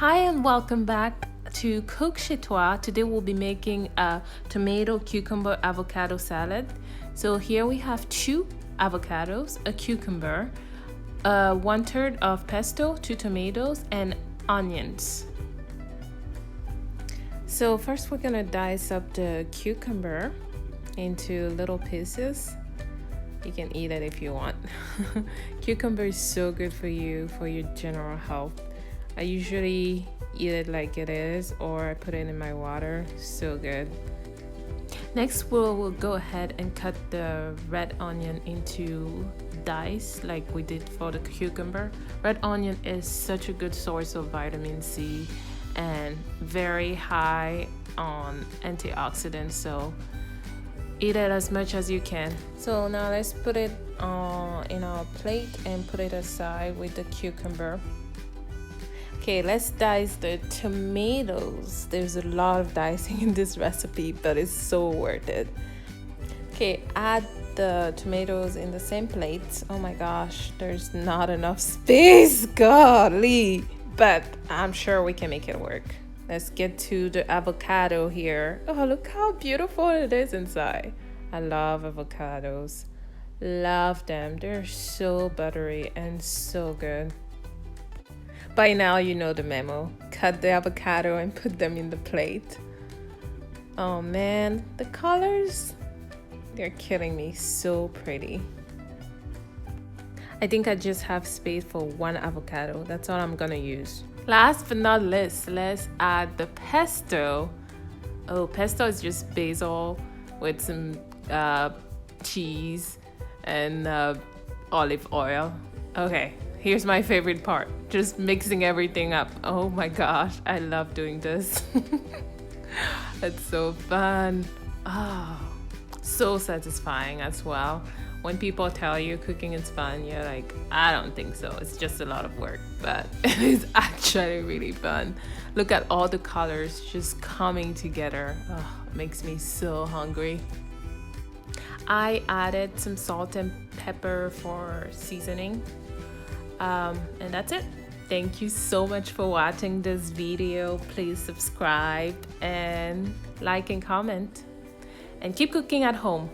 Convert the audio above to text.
Hi and welcome back to Cook Chez. Today we'll be making a tomato cucumber avocado salad. So here we have 2 avocados, a cucumber, 1/3 of pesto, 2 tomatoes, and onions. So first we're gonna dice up the cucumber into little pieces. You can eat it if you want. Cucumber is so good for you, for your general health. I usually eat it like it is, or I put it in my water. So good. Next, we'll go ahead and cut the red onion into dice like we did for the cucumber. Red onion is such a good source of vitamin C and very high on antioxidants, so eat it as much as you can. So now let's put it in our plate and put it aside with the cucumber. Okay, let's dice the tomatoes. There's a lot of dicing in this recipe, but it's so worth it. Okay, add the tomatoes in the same plate. Oh my gosh, there's not enough space, golly. But I'm sure we can make it work. Let's get to the avocado here. Oh, look how beautiful it is inside. I love avocados. Love them. They're so buttery and so good. By now you know the memo. Cut the avocado and put them in the plate. Oh man, the colors, they're killing me. So pretty. I think I just have space for 1 avocado. That's all I'm gonna use. Last but not least, let's add the pesto. Oh, pesto is just basil with some cheese and olive oil. Okay, here's my favorite part. Just mixing everything up. Oh my gosh, I love doing this. It's so fun. Oh, so satisfying as well. When people tell you cooking is fun, you're like, I don't think so. It's just a lot of work, but it is actually really fun. Look at all the colors just coming together. Oh, it makes me so hungry. I added some salt and pepper for seasoning. And that's it. Thank you so much for watching this video. Please subscribe and like and comment. And keep cooking at home.